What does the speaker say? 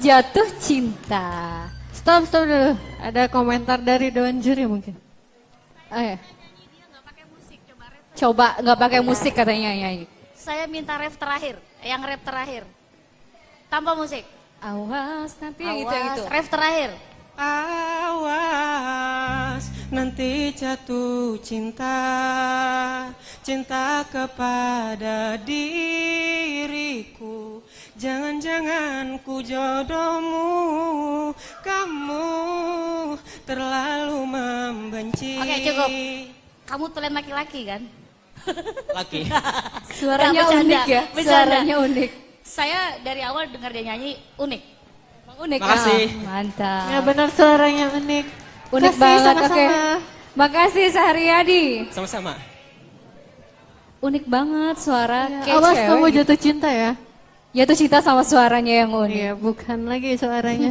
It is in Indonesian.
Jatuh cinta. Stop dulu. Ada komentar dari Dewan Juri mungkin. Oh, ya. Coba nggak pakai musik katanya nyanyi. Saya minta ref terakhir, yang rap terakhir. Tanpa musik. Awas nanti yang Awas, itu. ref terakhir. Awas nanti jatuh cinta, cinta kepada diriku. Jangan-jangan ku jodohmu, kamu terlalu membenci. Oke, cukup. Kamu tulen laki-laki kan? Laki. Suaranya Nggak, bercanda, unik ya. bercanda. Suaranya unik. Saya dari awal dengar dia nyanyi unik. Emang unik. Makasih. Mantap. Ya benar suaranya unik. Unik Kasih banget. sama-sama. Oke. Makasih Sahriyadi. Sama-sama. Unik banget suara. Ya, Kayak awas cewek kamu gitu. jatuh cinta ya. Jatuh cinta sama suaranya yang unik. Iya, bukan lagi suaranya.